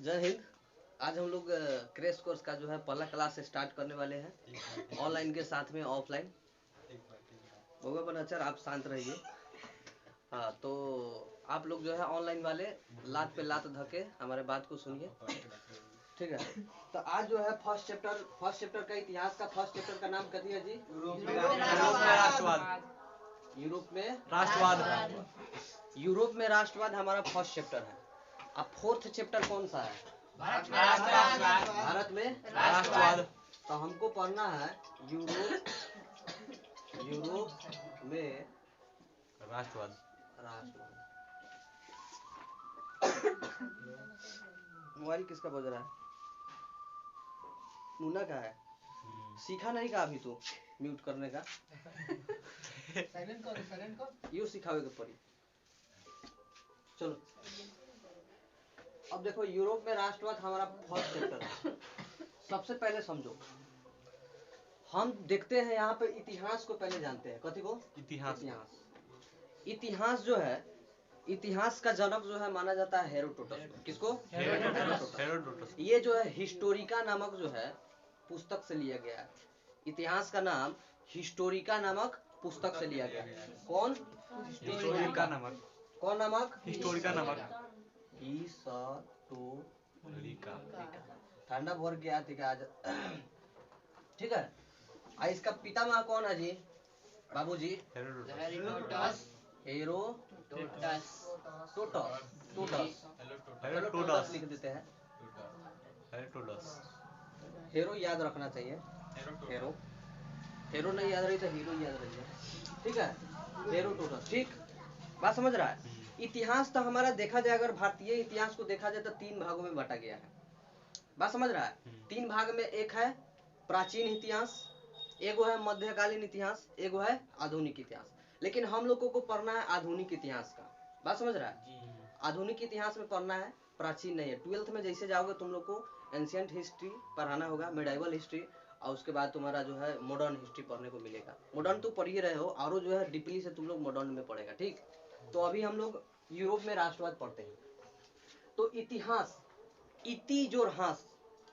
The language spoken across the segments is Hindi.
जय हिंद। आज हम लोग क्रैश कोर्स का जो है पहला क्लास स्टार्ट करने वाले हैं, ऑनलाइन के साथ में ऑफलाइन। होगा बनचर, आप शांत रहिए। हाँ, तो आप लोग जो है ऑनलाइन वाले लात पे लात धके हमारे बात को सुनिए, ठीक है। तो आज जो है फर्स्ट चैप्टर का इतिहास का फर्स्ट चैप्टर का नाम कथी है जी? यूरोप में राष्ट्रवाद। यूरोप में राष्ट्रवाद हमारा फर्स्ट चैप्टर है। अब फोर्थ चैप्टर कौन सा है? भारत में राष्ट्रवाद। तो हमको पढ़ना है यूरोप में राष्ट्रवाद। मोबाइल किसका बज रहा है? मुन्ना का है। सीखा नहीं का अभी तो म्यूट करने का? साइलेंट कर यू सिखावे के पड़ी। चलो अब देखो, यूरोप में राष्ट्रवाद हमारा फर्स्ट चैप्टर है। सबसे पहले समझो, हम देखते हैं यहाँ पे इतिहास को पहले जानते हैं। कथी को? इतिहास जो है, इतिहास का जनक जो है माना जाता है हेरोडोटस को। किसको? हेरोडोटस। ये जो है हिस्टोरिका नामक जो है पुस्तक से लिया गया है। इतिहास का नाम हिस्टोरिका नामक पुस्तक से लिया गया है। कौन? हिस्टोरिका नामक। कौन नामक? हिस्टोरिका नामक। ठंडा भर गया थी आज, ठीक है। इसका पितामह कौन है जी? बाबूजी? हेरोडोटस। लिख देते हैं। हेरो याद रखना चाहिए। हेरो नहीं याद रही तो हीरो याद रही है, ठीक है। हेरोडोटस, ठीक बात समझ रहा है। इतिहास तो हमारा देखा जाए, अगर भारतीय इतिहास को देखा जाए तो 3 भागों में बांटा गया है। बात समझ रहा है। 3 भाग में, एक है प्राचीन इतिहास, एगो है मध्यकालीन इतिहास, एगो है आधुनिक इतिहास। लेकिन हम लोगों को पढ़ना है आधुनिक इतिहास का। बात समझ रहा है। आधुनिक इतिहास में पढ़ना है, प्राचीन नहीं है। 12th में जैसे जाओगे तुम लोग को एंशिएंट हिस्ट्री पढ़ाना होगा, मेडाइवल हिस्ट्री, और उसके बाद तुम्हारा जो है मॉडर्न हिस्ट्री पढ़ने को मिलेगा। मॉडर्न तो पढ़ ही रहे हो, और जो है डीपली से तुम लोग मॉडर्न में पढ़ेगा, ठीक। तो अभी हम लोग यूरोप में राष्ट्रवाद पढ़ते हैं। तो इतिहास, इति जोर हास,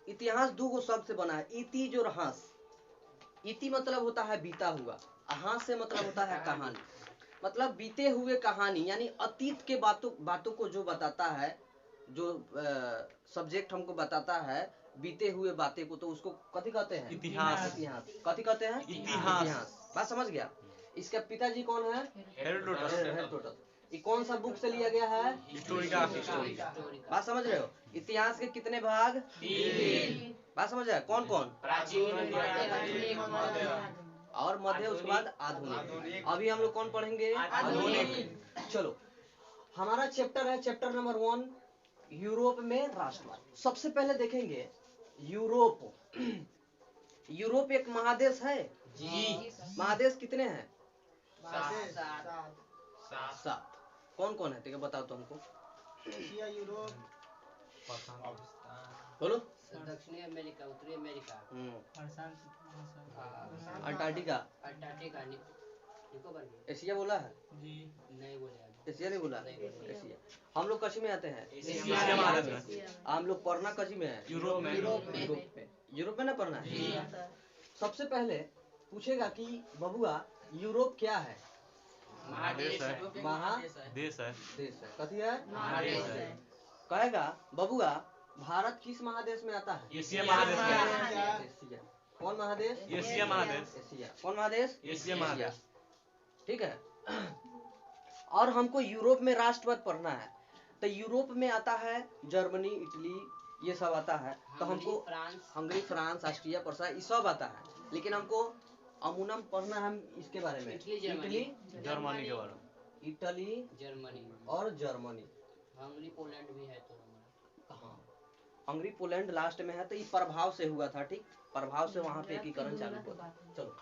इतिहास 2 शब्द से बना है, इति जोर हास। इति मतलब होता है बीता हुआ, हास से मतलब होता है कहानी। मतलब बीते हुए कहानी, यानी अतीत के बातों को जो बताता है, जो सब्जेक्ट हमको बताता है बीते हुए बातें को, तो उसको कथी कहते हैं? इतिहास। कथी कहते हैं? इतिहास। बात समझ गया। इसके पिताजी कौन है? हेरोडोटस। ये कौन सा बुक से लिया गया है? हिस्टोरिका। बात समझ रहे हो। इतिहास के कितने भाग? 3। बात समझ रहे हो। कौन कौन? प्राचीन, और मध्य, उसके बाद आधुनिक। अभी हम लोग कौन पढ़ेंगे? आधुनिक। चलो, हमारा चैप्टर है चैप्टर नंबर 1, यूरोप में राष्ट्रवाद। सबसे पहले देखेंगे यूरोप। यूरोप एक महादेश है जी। महादेश कितने हैं? 7। कौन कौन है? ठीक है, बताओ तो हमको। एशिया, यूरोप, बोलो। दक्षिणी अमेरिका, उत्तरी अमेरिका, अंटार्कटिका, निकोबार। एशिया बोला है जी? नहीं बोले। एशिया नहीं बोला। एशिया हम लोग कच्ची में आते हैं। हम लोग पढ़ना कच्ची में है। यूरोप में ना पढ़ना है। सबसे पहले पूछेगा कि बबुआ यूरोप क्या है? महादेश है। देश है। कथी है? महादेश है। कहेगा बबुआ भारत किस महादेश में आता है? एशिया महादेश में। एशिया। कौन महादेश? एशिया महादेश। एशिया। कौन महादेश? एशिया महादेश। ठीक है। और हमको यूरोप में राष्ट्रवाद पढ़ना है, तो यूरोप में आता है जर्मनी, इटली, ये सब आता है। तो हमको हंगरी, फ्रांस, ऑस्ट्रिया, प्रसा, ये सब आता है। लेकिन हमको अमूनम पढ़ना है इसके बारे में, इटली, जर्मनी के बारे में। इटली, जर्मनी और जर्मनी। हंगरी, पोलैंड भी है तो हमारा। हाँ, हंगरी, पोलैंड लास्ट में है। तो ये प्रभाव से हुआ था, ठीक। प्रभाव से वहां पे एकीकरण चालू हुआ। चलो,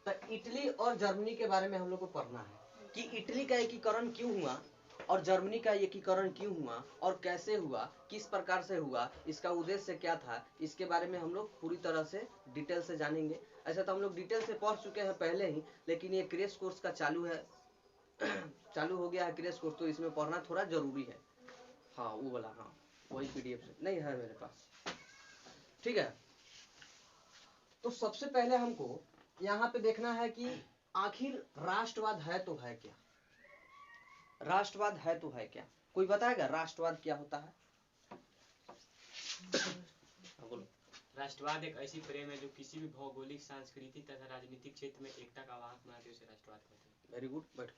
तो इटली और जर्मनी के बारे में हम लोग को पढ़ना है कि इटली का एकीकरण क्यों हुआ और जर्मनी का एकीकरण क्यों हुआ और कैसे हुआ, किस प्रकार से हुआ, इसका उद्देश्य क्या था। इसके बारे में हम लोग पूरी तरह से डिटेल से जानेंगे। ऐसा तो हम लोग डिटेल से पढ़ चुके हैं पहले ही, लेकिन ये क्रैश कोर्स का चालू है, चालू हो गया है क्रैश कोर्स, तो इसमें पढ़ना थोड़ा जरूरी है। हाँ, वो वाला। हाँ, वही पीडीएफ से नहीं है मेरे पास, ठीक है। तो सबसे पहले हमको यहाँ पे देखना है कि आखिर राष्ट्रवाद है तो है क्या, राष्ट्रवाद है तो है क्या, कोई बताएगा राष्ट्रवाद क्या होता है? हाँ, बोलो। राष्ट्रवाद एक ऐसी प्रेम है जो किसी भी भौगोलिक, सांस्कृतिक तथा राजनीतिक क्षेत्र में एकता का वाहक बनाते उसे राष्ट्रवाद कहते हैं। वेरी गुड, बैठो।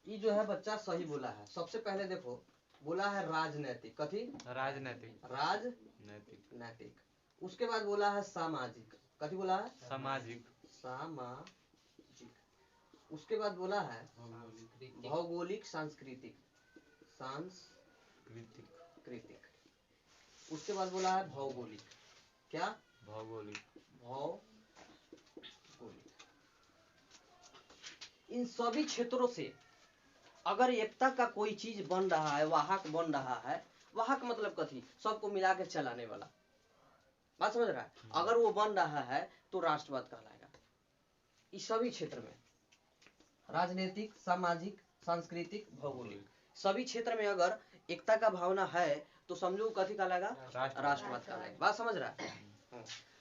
ये जो है बच्चा सही बोला है। सबसे पहले देखो बोला है राजनैतिक, कथी? राजनैतिक, राजनैतिक, नैतिक। उसके बाद बोला है सामाजिक, कथी बोला है? सामाजिक, सामाजिक। उसके बाद बोला है भौगोलिक, सांस्कृतिक, सांस्कृतिक। उसके बाद बोला है भौगोलिक, क्या? भौगोलिक, भौगोलिक। इन सभी क्षेत्रों से अगर एकता का कोई चीज बन रहा है, वाहक बन रहा है, वाहक मतलब कथी? सबको मिला के चलाने वाला, बात समझ रहा है? अगर वो बन रहा है तो राष्ट्रवाद कहलाएगा। इस सभी क्षेत्र में राजनीतिक, सामाजिक, सांस्कृतिक, भौगोलिक सभी क्षेत्र में अगर एकता का भावना है तो समझो कथी कहलाएगा? राष्ट्रवाद कहलाएगा। बात समझ रहा है?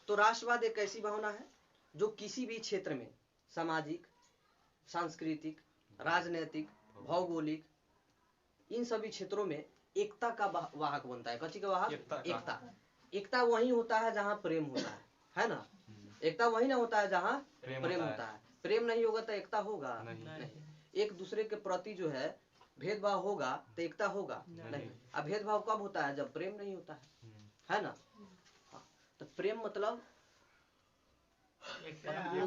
तो राष्ट्रवाद एक ऐसी भावना है जो किसी भी क्षेत्र में सामाजिक, सांस्कृतिक, राजनीतिक, भौगोलिक इन सभी क्षेत्रों में एकता का वाहक बनता है। कथी का वाहक? एकता। एकता वही होता है जहाँ प्रेम होता है ना? एकता वही ना होता है जहाँ प्रेम होता है। प्रेम नहीं होगा तो एकता होगा नहीं। एक दूसरे के प्रति जो है भेदभाव होगा तो एकता होगा नहीं। अब भेदभाव कब होता है? जब प्रेम नहीं होता है ना? तो प्रेम मतलब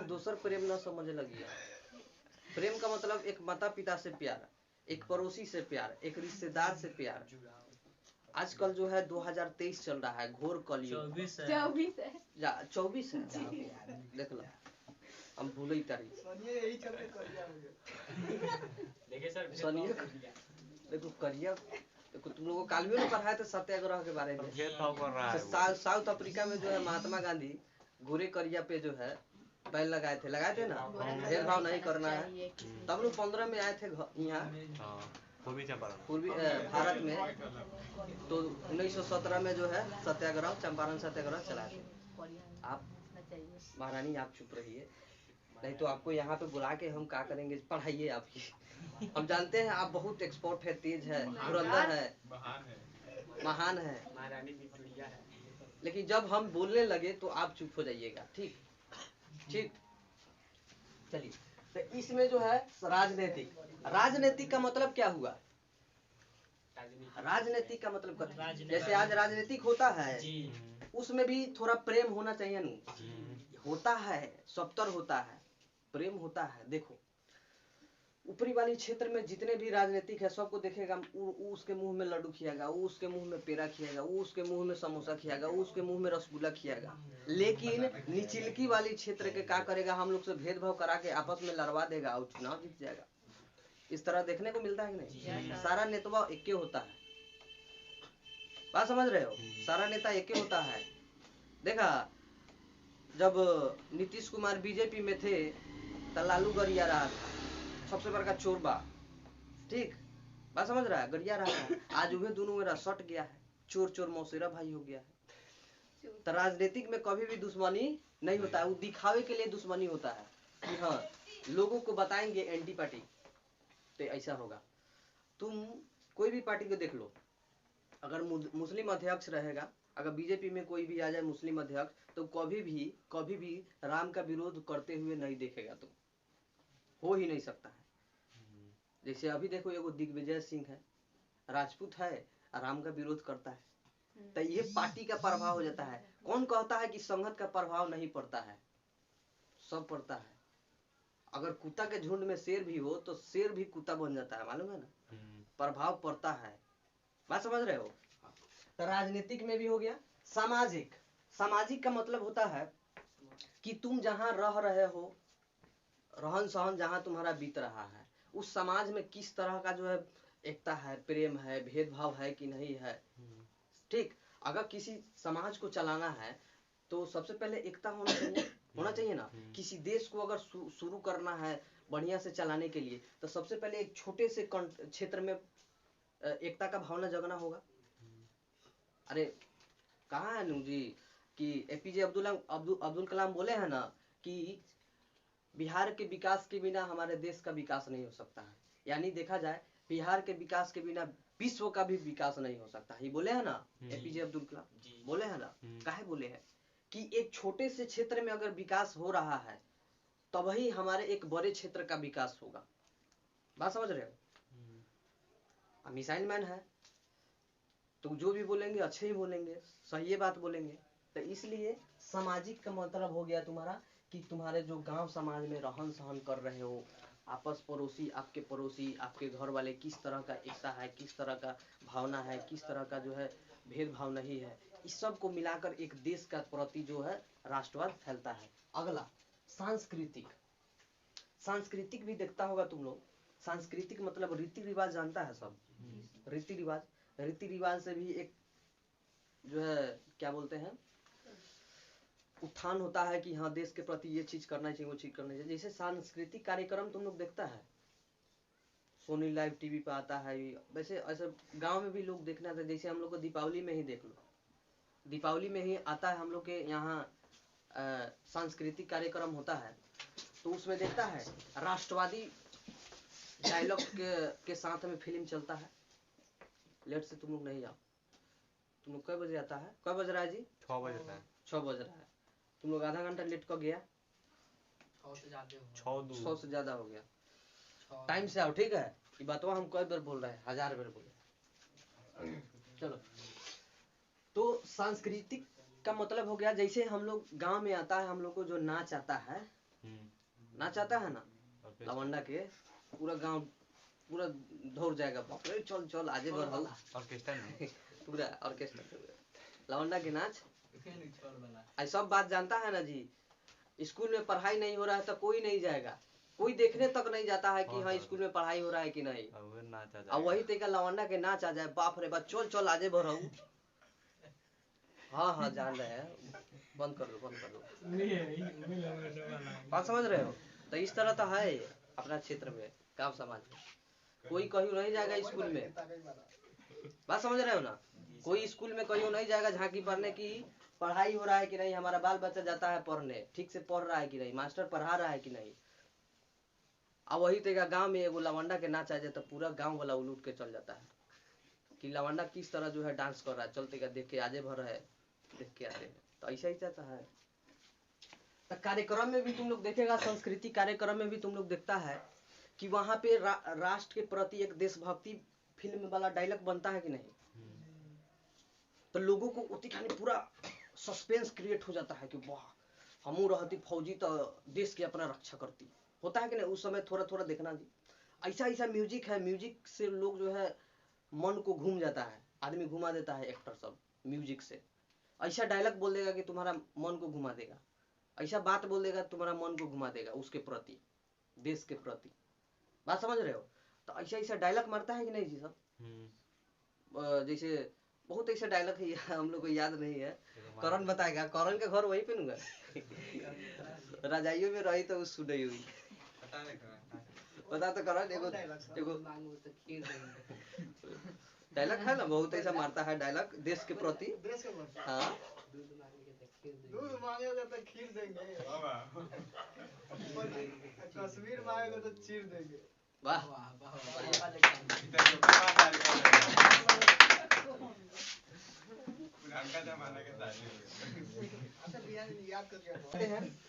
दूसर प्रेम ना समझ लगी। प्रेम का मतलब एक माता पिता से प्यार, एक पड़ोसी से प्यार, एक रिश्तेदार से प्यार। आजकल जो है 2023 चल रहा है, घोर कलयुग। 24 है देख लो, हम भूल ही तारी सोनिया। देखो करिया, देखो तुम लोगों को कालवे में पढ़ाया था सत्याग्रह के बारे में। भेदभाव कर रहा है। साउथ अफ्रीका में जो है महात्मा गांधी गोरे करिया पे जो है बैन लगाए थे ना, भेदभाव नहीं करना है। तब लोग 15 में आए थे यहाँ पूर्वी भारत में। तो 1917 में जो है सत्याग्रह, चंपारण सत्याग्रह चलाए थे। आप महारानी आप चुप रहिए, नहीं तो आपको यहाँ पे बुला के हम क्या करेंगे? पढ़ाइए आप ही। हम जानते हैं आप बहुत एक्सपर्ट है, तेज है, धुरंधर है, महान है, महारानी विक्टोरिया है। लेकिन जब हम बोलने लगे तो आप चुप हो जाइएगा। ठीक ठीक, चलिए। तो इसमें जो है राजनीतिक, राजनीतिक का मतलब क्या हुआ? राजनीतिक का मतलब जैसे आज राजनीतिक होता है उसमें भी थोड़ा प्रेम होना चाहिए ना? होता है, सबतर होता है, प्रेम होता है। देखो ऊपरी वाली क्षेत्र में जितने भी राजनीतिक है सबको देखेगा, उसके मुंह में लड्डू खियागा, उसके मुंह में पेड़ा खियागा, उसके मुंह में समोसा खियागा, उसके मुंह में रसगुल्ला खियागा। लेकिन निचलकी वाली क्षेत्र के क्या करेगा? हम लोग से भेदभाव करा के आपस में लड़वा देगा और चुनाव जीत जाएगा। इस तरह देखने को मिलता है कि नहीं? सारा नेता एक होता है, बात समझ रहे हो? सारा नेता एक होता है। देखा जब नीतीश कुमार बीजेपी में थे तो लालू गरिया रहा था, सबसे बड़का चोर बा, ठीक? बात समझ रहा है? गरिया रहा है। आज वह दोनों मेरा सट गया है, चोर चोर मौसेरा भाई हो गया है। तो राजनीतिक में कभी भी दुश्मनी नहीं होता है, वो दिखावे के लिए दुश्मनी होता है कि हाँ लोगों को बताएंगे एंटी पार्टी तो ऐसा होगा। तुम कोई भी पार्टी को देख लो, अगर मुस्लिम अध्यक्ष रहेगा, अगर बीजेपी में कोई भी आ जाए मुस्लिम अध्यक्ष, तो कभी भी राम का विरोध करते हुए नहीं देखेगा तुम, हो ही नहीं सकता है। जैसे अभी देखो एगो दिग्विजय सिंह है, राजपूत है, राम का विरोध करता है, तो ये पार्टी का प्रभाव हो जाता है। कौन कहता है कि संगत का प्रभाव नहीं पड़ता है? सब पड़ता है। अगर कुत्ता के झुंड में शेर भी हो तो शेर भी कुत्ता बन जाता है, मालूम है ना? प्रभाव पड़ता है, बात समझ रहे हो? तो राजनीतिक में भी हो गया। सामाजिक, सामाजिक का मतलब होता है कि तुम जहां रह रहे हो, रहन सहन जहां तुम्हारा बीत रहा है, उस समाज में किस तरह का जो है एकता है, प्रेम है, भेदभाव है कि नहीं है। ठीक, अगर किसी समाज को चलाना है तो सबसे पहले एकता होना चाहिए ना। किसी देश को अगर शुरू करना है बढ़िया से चलाने के लिए तो सबसे पहले एक छोटे से क्षेत्र में एकता का भावना जगना होगा। अरे कहाँ है नू जी कि एपीजे अब्दुल कलाम बोले हैं ना कि बिहार के विकास के बिना हमारे देश का विकास नहीं हो सकता है। यानी देखा जाए बिहार के विकास के बिना विश्व का भी विकास नहीं हो सकता। ये बोले हैं ना एपीजे अब्दुल कलाम बोले हैं ना। काहे बोले हैं कि एक छोटे से क्षेत्र में अगर विकास हो रहा है तभी हमारे एक बड़े क्षेत्र का विकास होगा। बात समझ रहे हो। मिसाइल मैन है तो जो भी बोलेंगे अच्छे ही बोलेंगे, सही बात बोलेंगे। तो इसलिए सामाजिक का मतलब हो गया तुम्हारा कि तुम्हारे जो गांव समाज में रहन सहन कर रहे हो, आपस पड़ोसी, आपके घर वाले किस तरह का एकता है, किस तरह का भावना है, किस तरह का जो है भेदभाव नहीं है, इस सब को मिलाकर एक देश का प्रति जो है राष्ट्रवाद फैलता है। अगला सांस्कृतिक भी देखता होगा तुम लोग। सांस्कृतिक मतलब रीति रिवाज जानता है सब। रीति रिवाज से भी एक जो है क्या बोलते हैं उत्थान होता है कि हाँ देश के प्रति ये चीज करना चाहिए, वो चीज करना चाहिए। जैसे सांस्कृतिक कार्यक्रम तुम लोग देखता है, सोनी लाइव टीवी पे आता है। वैसे ऐसे गांव में भी लोग देखना था। जैसे हम लोग को दीपावली में ही देख लो, दीपावली में ही आता है हम लोग के यहाँ सांस्कृतिक कार्यक्रम होता है। तो उसमें देखता है राष्ट्रवादी डायलॉग के साथ में फिल्म चलता है। लेट से तुम लोग नहीं जाओ। तुम लोग कई बजे आता है? कब बज रहा है जी? 6 बज रहा है। 6 बज रहा है। तुम लोग आधा घंटा लेट कर गया। 6 से ज्यादा 100 से ज्यादा हो गया। टाइम से आओ, ठीक है। ये बातवा हम कई बार बोल रहे हैं, 1000 बार बोले। चलो, तो सांस्कृतिक का मतलब हो गया जैसे हम लोग गांव में आता है, हम लोग को जो नाच आता है, नाच आता है ना लवंडा के, पूरा गांव पूरा दौड़ जाएगा, बाप रे चल चल आजे बढ़ ऑर्केस्ट्रा में पूरा ऑर्केस्ट्रा लवंडा के नाच। आई सब बात जानता है ना जी। स्कूल में पढ़ाई नहीं हो रहा है तो कोई नहीं जाएगा, कोई देखने तक नहीं जाता है कि हाँ स्कूल में पढ़ाई हो रहा है कि नहीं। अब वही तरीका लवंडा के नाच आ जाए, बाप रे बाप चल चल आजे बढ़। हाँ हाँ जान रहे हैं, बंद कर दो। बात समझ रहे हो। तो इस तरह तो है अपना क्षेत्र में, गाँव समाज में कोई कहीं नहीं जाएगा स्कूल में। बात समझ रहे हो ना। कोई स्कूल में कहीं नहीं जाएगा झांकी पढ़ने की पढ़ाई हो रहा है कि नहीं, हमारा बाल बच्चा जाता है पढ़ने, ठीक से पढ़ रहा है कि नहीं, मास्टर पढ़ा रहा है कि नहीं। अब वही तरीका गांव में एगो लवंडा के नाच आ जाए तो पूरा गांव वाला उलूट के चल जाता है कि लवंडा किस तरह जो है डांस कर रहा है, चलते का देख के आजे भर है, देख के आते हैं। तो ऐसा ही चाहता है। तो कार्यक्रम में भी तुम लोग देखेगा, सांस्कृतिक कार्यक्रम में भी तुम लोग देखता है कि वहां पे राष्ट्र के प्रति एक देशभक्ति फिल्म वाला डायलॉग बनता है कि नहीं। तो लोगों को उती खाने पूरा सस्पेंस क्रिएट हो जाता है कि वाह हमू रहती फौजी तो देश की अपना रक्षा करती, होता है कि नहीं। उस समय थोड़ा थोड़ा देखना जी। ऐसा म्यूजिक है, म्यूजिक से लोग जो है मन को घूम जाता है, आदमी घुमा देता है एक्टर सब म्यूजिक से। ऐसा डायलॉग बोल देगा कि तुम्हारा मन को घुमा देगा, ऐसा बात बोल देगा तुम्हारा मन को घुमा देगा उसके प्रति, देश के प्रति। बात समझ रहे हो। तो ऐसा डायलॉग मारता है कि नहीं जी सब। जैसे बहुत ऐसा डायलॉग है, हम लोग को याद नहीं है। करण बताएगा, करण का घर वहीं पे नूंगा रजाइयों में रही तो सुनी हुई। बता तो करण। एगो डायलॉग है ना, बहुत ऐसा मारता है डायलॉग देश के प्रति। हाँ दूध मांगेगा तो खीर देंगे, कश्मीर मांगेगा तो चीर देंगे। वाह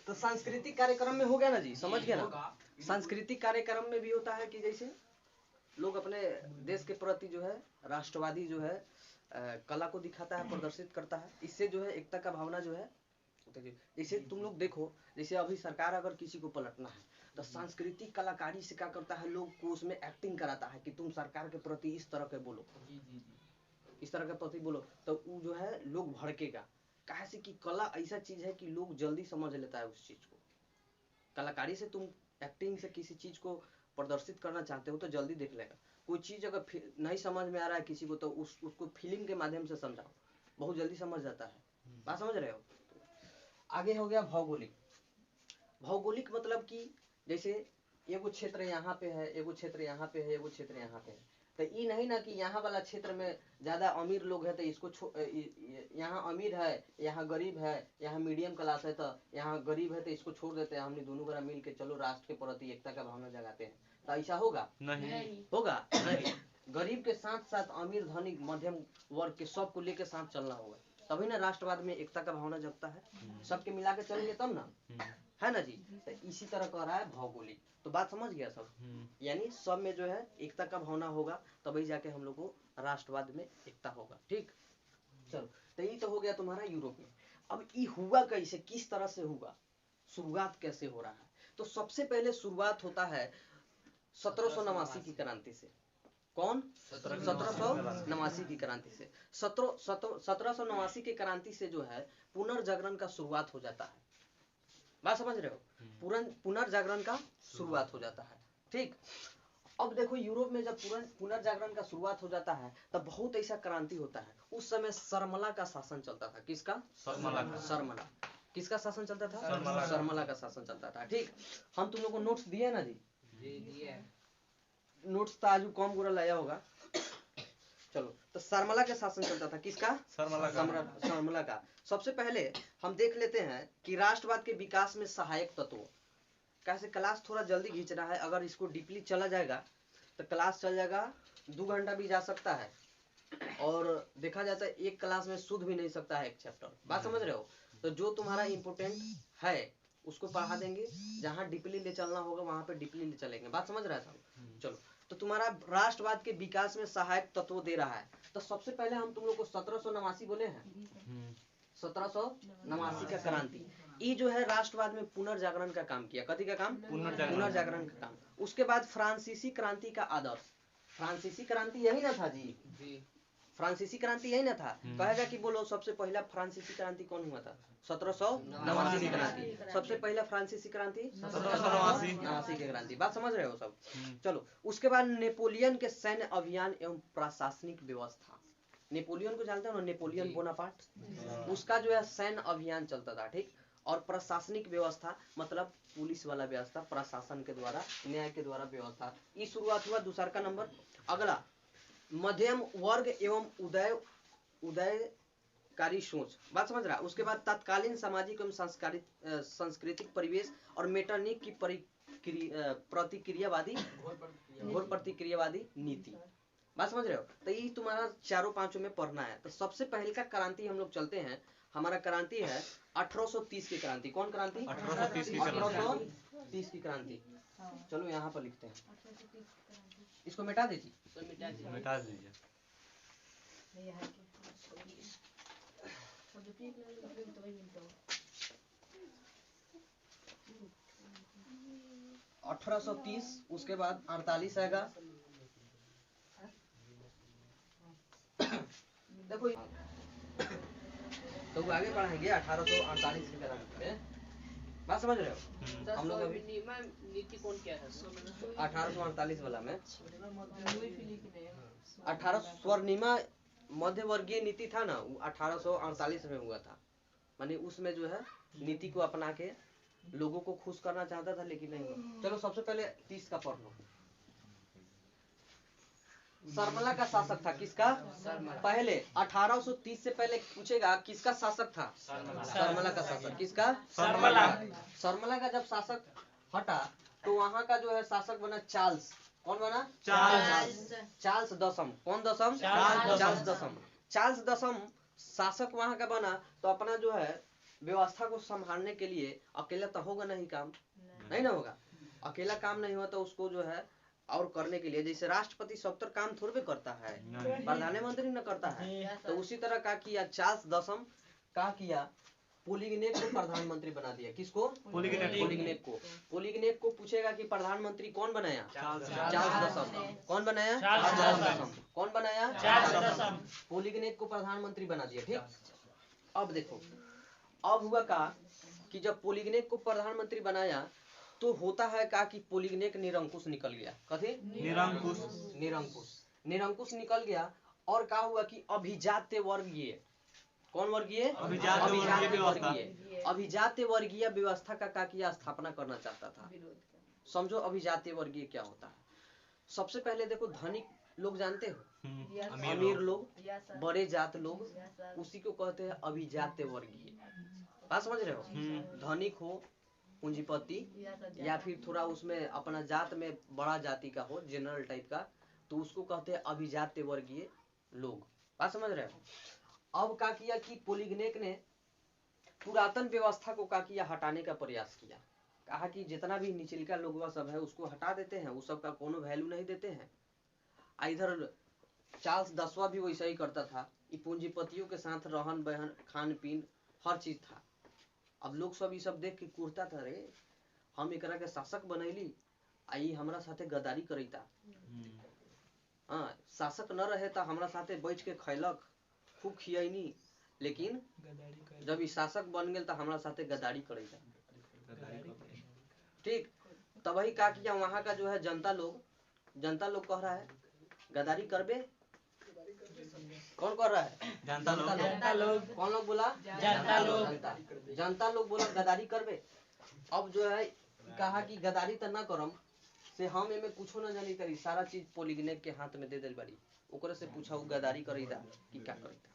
तो सांस्कृतिक कार्यक्रम में हो गया ना जी, समझ गया ना। सांस्कृतिक कार्यक्रम में भी होता है कि जैसे लोग अपने देश के प्रति जो है राष्ट्रवादी जो है कला को दिखाता है, प्रदर्शित करता है। इससे जो है एकता का भावना जो है। जैसे तुम लोग देखो, जैसे अभी सरकार अगर किसी को पलटना है तो सांस्कृतिक कलाकारी से क्या करता है, लोग को उसमें एक्टिंग कराता है कि तुम सरकार के प्रति इस तरह के बोलो, इस तरह के प्रति बोलो, तो वो जो है लोग भड़केगा। कहा से कि कला ऐसा चीज है कि लोग जल्दी समझ लेता है उस चीज को। कलाकारी से तुम एक्टिंग से किसी चीज को प्रदर्शित करना चाहते हो तो जल्दी देख लेगा। कोई चीज अगर नहीं समझ में आ रहा है किसी को तो उसको फिल्म के माध्यम से समझाओ, बहुत जल्दी समझ जाता है। बात समझ रहे हो। आगे हो गया भौगोलिक। भौगोलिक मतलब कि जैसे एगो क्षेत्र यहाँ पे है, एगो क्षेत्र यहाँ पे है, एगो क्षेत्र यहाँ पे है। तो ये नहीं ना कि यहाँ वाला क्षेत्र में ज्यादा अमीर लोग है तो इसको यहाँ अमीर है, यहाँ गरीब है, यहाँ मीडियम क्लास है, तो यहाँ गरीब है तो इसको छोड़ देते हैं, हमने दोनों बड़ा मिल के चलो राष्ट्र के प्रति एकता का भावना जगाते हैं। तो ऐसा होगा? नहीं होगा नहीं। गरीब के साथ साथ अमीर धनिक मध्यम वर्ग के सबको लेके साथ चलना होगा, तभी ना राष्ट्रवाद में एकता का भावना जगता है। सबके मिला के चलेंगे तब ना, है ना जी। तो इसी तरह कह रहा है भौगोलिक। तो बात समझ गया सब? यानी सब में जो है एकता का भावना होगा, तभी जाके हम लोग को राष्ट्रवाद में एकता होगा। ठीक, चलो तो ये तो हो गया तुम्हारा यूरोप में। अब ये हुआ कैसे, किस तरह से हुआ, शुरुआत कैसे हो रहा है? तो सबसे पहले शुरुआत होता है 1789 की क्रांति से। कौन? 1789 की क्रांति से। 1789 की क्रांति से जो है पुनर्जागरण का शुरुआत हो जाता है। बात समझ रहे हो? पुनर्जागरण का शुरुआत हो जाता है। ठीक, अब देखो यूरोप में जब पुनर्जागरण का शुरुआत हो जाता है तब बहुत ऐसा क्रांति होता है। उस समय सरमला का शासन चलता था। किसका? सरमला। किसका शासन चलता था? सरमला का शासन चलता था। ठीक, हम तुम लोग को नोट्स दिए ना जी? नोट्स तो आज कम बुरा लाया होगा। चलो, तो सरमला का शासन चलता था। किसका? सरमला का। सबसे पहले हम देख लेते हैं कि राष्ट्रवाद के विकास में सहायक तत्व। कैसे? क्लास थोड़ा जल्दी खींच रहा है, अगर इसको डीपली चला जाएगा तो क्लास चल जाएगा 2 घंटा भी जा सकता है, और देखा जाता है एक क्लास में सुध भी नहीं सकता है एक चैप्टर। बात समझ रहे हो? तो जो तुम्हारा इम्पोर्टेंट है उसको पढ़ा देंगे, जहाँ डीपली ले चलना होगा वहां पे डीपली ले चलेंगे। बात समझ रहा है साहब? चलो, तो तुम्हारा राष्ट्रवाद के विकास में सहायक तत्व दे रहा है। तो सबसे पहले हम तुम लोग को 1789 बोले हैं, 1789 का क्रांति। ये जो है राष्ट्रवाद में पुनर्जागरण का काम किया। कथी का काम? पुनर्जागरण का काम। उसके बाद फ्रांसीसी क्रांति का आदर्श। फ्रांसीसी क्रांति यही ना था जी? फ्रांसीसी क्रांति यही ना था? कहेगा कि बोलो सबसे पहला फ्रांसीसी क्रांति कौन हुआ था? 1789 की क्रांति। सबसे पहला फ्रांसीसी क्रांति 1789 की क्रांति। बात समझ रहे हो सब? चलो, उसके बाद नेपोलियन के सैन्य अभियान एवं प्रशासनिक व्यवस्था। नेपोलियन को जानते हो ना? Napoleon Bonaparte. उसका जो है सैन्य अभियान चलता था। ठीक, और प्रशासनिक व्यवस्था मतलब पुलिस वाला व्यवस्था, प्रशासन के द्वारा, न्याय के द्वारा व्यवस्था। ये शुरुआत हुआ। दूसरा का नंबर। अगला मध्यम वर्ग एवं उदयकारी सोच। बात समझ रहा है? उसके बाद तत्कालीन सामाजिक एवं सांस्कृतिक परिवेश और मेटरनिक की प्रतिक्रियावादी, घोर प्रतिक्रियावादी नीति। बात समझ रहे हो? तो ये तुम्हारा चारों पांचों में पढ़ना है। तो सबसे पहले का क्रांति हम लोग चलते हैं। हमारा क्रांति है 1830 की क्रांति। कौन क्रांति? 1830 की क्रांति। चलो यहाँ पर लिखते हैं, इसको मिटा दीजिए। मिटा दीजिए। 1830, उसके बाद 48 आएगा। देखो तो आगे बढ़ाएंगे 1848 के क्रांति में। बात समझ रहे हो? हम लोग अभी नीति कौन क्या था? 1848 वाला में 18 स्वर्णिमा मध्यवर्गीय नीति था ना, 1848 में हुआ था। माने उसमें जो है नीति को अपना के लोगों को खुश करना चाहता था, लेकिन नहीं हुआ। चलो सबसे पहले 30 का पढ़ लो। सरमला का शासक था। किसका? पहले 1830 से पहले पूछेगा किसका शासक था? सरमला का शासक। किसका? सरमला का जब शासक हटा तो वहां का जो है शासक बना चार्ल्स। कौन बना? चार्ल्स दशम। कौन दशम? चार्ल्स दशम। चार्ल्स दशम शासक वहां का बना तो अपना जो है व्यवस्था को संभालने के लिए अकेला तो होगा नहीं काम, नहीं ना होगा। अकेला काम नहीं हुआ तो उसको जो है और करने के लिए, जैसे राष्ट्रपति सब तर काम थोड़े करता है, प्रधानमंत्री न करता है, तो उसी तरह का किया चार्ल्स दशम। क्या किया? पोलिगनेक को प्रधानमंत्री बना दिया। किसको? पोलिगनेक को। पोलिगनेक को पूछेगा कि प्रधानमंत्री कौन बनाया? चार्ल्स दशम। कौन बनाया? चार्ल्स दशम। कौन बनाया? चार्ल्स दशम। पोलिगनेक को प्रधानमंत्री बना दिया। ठीक, अब देखो अब हुआ का कि जब पोलिगनेक को प्रधानमंत्री बनाया तो होता है का कि पोलिगनेक निरंकुश निकल गया। कथी? निरंकुश निकल गया। और क्या हुआ कि अभिजात्य वर्गीय। कौन वर्गीय? अभिजात्य वर्गीय व्यवस्था का किया स्थापना करना चाहता था। समझो अभिजात्य वर्गीय क्या होता है। सबसे पहले देखो धनिक लोग जानते हो, अमीर अमीर लोग। लोग, यस सर, बड़े जात लोग, यस सर, उसी को कहते हैं अभिजात वर्गीय। बात समझ रहे हो? धनिक हो, पूंजीपति, यस सर, या फिर थोड़ा उसमें अपना जात में बड़ा जाति का हो, जनरल टाइप का, तो उसको कहते हैं अभिजात वर्गीय लोग। बात समझ रहे हो? अब क्या किया कि पॉलीग्नेक ने पुरातन व्यवस्था को क्या किया, हटाने का प्रयास किया। कहा कि जितना भी निचलिका लोगवा सब है उसको हटा देते हैं, उस सब का कोनो वैल्यू नहीं देते हैं। इधर चार्ल्स 10वां भी वैसा ही करता था, ये पूंजीपतियों के साथ रहन बहन, खान पीन, हर चीज था। अब लोग सब ये सब देख के कुर्ता था, रे हम एकरा के शासक बनैली, आई हमरा साथे गद्दारी करैता। हाँ, शासक न रहे तो हमरा साथे बैठ के खैलक, खूब खियैनी, लेकिन जब ई शासक बन गेल तो हमरा साथे गद्दारी करैता। ठीक, तब वही क्या किया, वहाँ का जो है जनता लोग कह रहा है गद्दारी करबे। कौन कर रहा है? जनता लोग। कौन लोग बोला? जनता लोग बोला गद्दारी करबे। अब जो है कहा कि गद्दारी तो ना करम, से हम एमे कुछो ना जानी करी, सारा चीज पॉलीग्नेक के हाथ में दे दिल बाड़ी। ओकरे से पूछा वो गद्दारी करेगा कि क्या करेगा।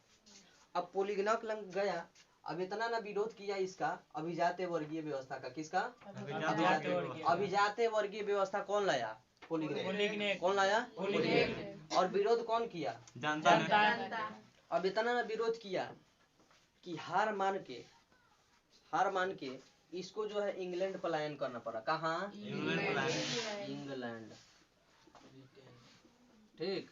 अब पॉलीग्नेक लंग गया, अब इतना ना विरोध किया इसका अभिजात वर्गीय व्यवस्था का। किसका? अभिजात वर्गीय व्यवस्था कौन लाया? पॉलीग्नेक। कौन लाया? पॉलीग्नेक। और विरोध कौन किया? जनता ने। अब इतना ना विरोध किया कि हार मान के इसको जो है इंग्लैंड पलायन करना पड़ा। कहाँ? इंग्लैंड। ठीक,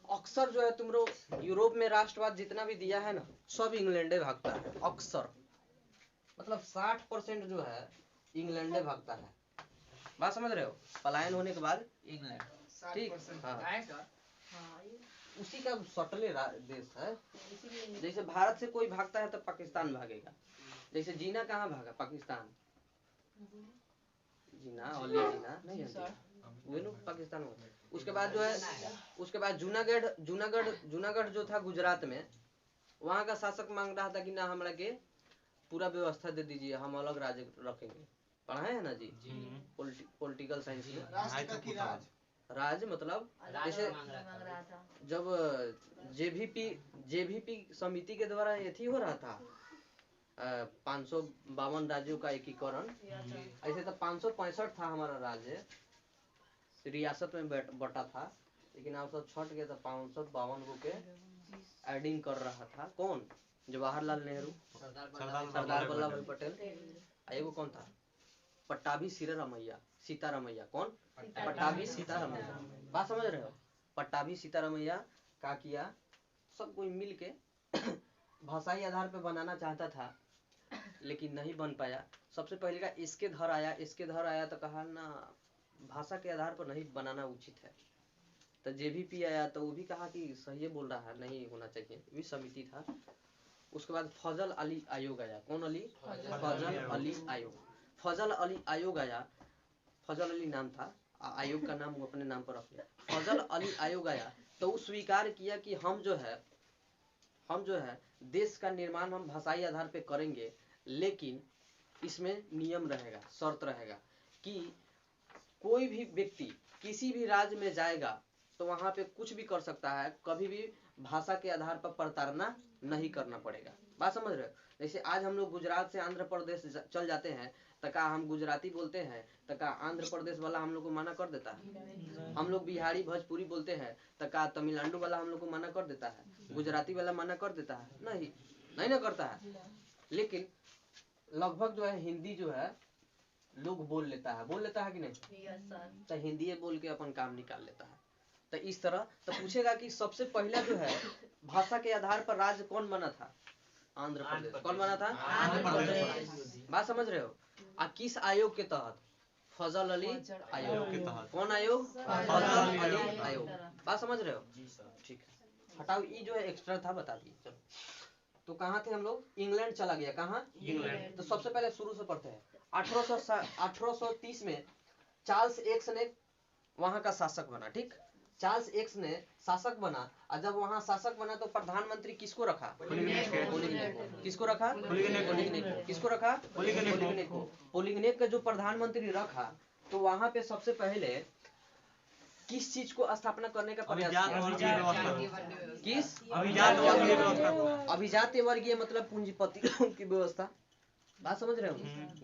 अक्सर जो है तुमरो यूरोप में राष्ट्रवाद जितना भी दिया है ना, सब इंग्लैंडे भागता है अक्सर। मतलब 60% जो है इंग्लैंडे भागता है। बात समझ रहे हो? पलायन होने के बाद इंग्लैंड। ठीक, हाँ, उसी का सटले देश है। जैसे भारत से कोई भागता है तो पाकिस्तान भागेगा। जैसे जीना कहाँ भागा? पाकिस्तान। जीना नहीं है, वो लोग पाकिस्तान में। उसके बाद जो है, उसके बाद जूनागढ़ जो था गुजरात में, वहाँ का शासक मांग रहा था कि ना हमरा के पूरा व्यवस्था दे दीजिए, हम अलग राज्य रखेंगे। पढ़ाए है ना जी पॉलिटिकल साइंस में। राज मतलब जैसे जब जेवीपी समिति के द्वारा ये हो रहा था 552 राज्यों का एकीकरण, ऐसे तो 565 था हमारा राज्य, रियासत में बटा था, लेकिन आप सब छट गए तो 552 गो के एडिंग कर रहा था। कौन? जवाहरलाल नेहरू, सरदार वल्लभ भाई पटेल, एगो कौन था? पट्टाभी सीतारामैया। कौन? पट्टाभी सीतारामैया। बात समझ रहे हो? पट्टाभी सीतारामैया क्या किया, सब कोई मिल के भाषाई आधार पे बनाना चाहता था, लेकिन नहीं बन पाया। सबसे पहले का इसके धर आया तो कहा ना भाषा के आधार पर नहीं बनाना उचित है। तो जेवीपी आया तो वो भी कहा कि सही बोल रहा है, नहीं होना चाहिए, भी समिति था। उसके बाद फजल अली आयोग आया। कौन अली? फजल अली आयोग। फजल अली आयोग आया, फजल अली नाम था, आयोग का नाम वो अपने नाम पर रख लिया। फजल अली आयोग आया तो वो स्वीकार किया कि हम जो है देश का निर्माण हम भाषाई आधार पे करेंगे, लेकिन इसमें नियम रहेगा, शर्त रहेगा कि कोई भी व्यक्ति किसी भी राज्य में जाएगा तो वहां पे कुछ भी कर सकता है, कभी भी भाषा के आधार पर प्रताड़ना नहीं करना पड़ेगा। बात समझ रहे हो? जैसे आज हम लोग गुजरात से आंध्र प्रदेश चल जाते हैं तो का हम गुजराती बोलते हैं तो का आंध्र प्रदेश वाला हम लोग को मना कर देता है? हम लोग बिहारी भोजपुरी बोलते हैं तो का तमिलनाडु वाला हम लोग को मना कर देता है? गुजराती वाला मना कर देता है? नहीं ना करता है। लेकिन लगभग जो है हिंदी जो है लोग बोल लेता है कि नहीं? तो हिंदी बोल के अपन काम निकाल लेता है। तो इस तरह तो पूछेगा कि सबसे पहला जो है भाषा के आधार पर राज्य कौन बना था? आंध्र प्रदेश। कौन बना था? आंध्र प्रदेश। बात समझ रहे हो? किस आयोग के तहत? फजल अली आयोग के तहत। कौन आयोग? फजल अली आयोग। बात समझ रहे हो? ठीक है, हटाओ, ये जो है एक्स्ट्रा था, बता दिए। चलो, तो कहाँ थे हम लोग? इंग्लैंड चला गया। कहाँ? इंग्लैंड। तो सबसे पहले शुरू से पढ़ते हैं। 1830 में चार्ल्स एक्स ने वहां का शासक बना। ठीक, चार्ल्स एक्स ने शासक बना, और जब वहां शासक बना तो प्रधानमंत्री किसको रखा? पॉलीग्नेक को। किसको रखा? पॉलीग्नेक को। किसको रखा? पॉलीग्नेक को। पॉलीग्नेक का जो प्रधानमंत्री रखा, तो वहां पे सबसे पहले किस चीज को स्थापना करने का प्रयास अभिजात किया? वर्गीय व्यवस्था को। किस अभिजात वर्गीय व्यवस्था को। अभिजात वर्गीय मतलब पूंजीपतियों की व्यवस्था। बात समझ रहे हो?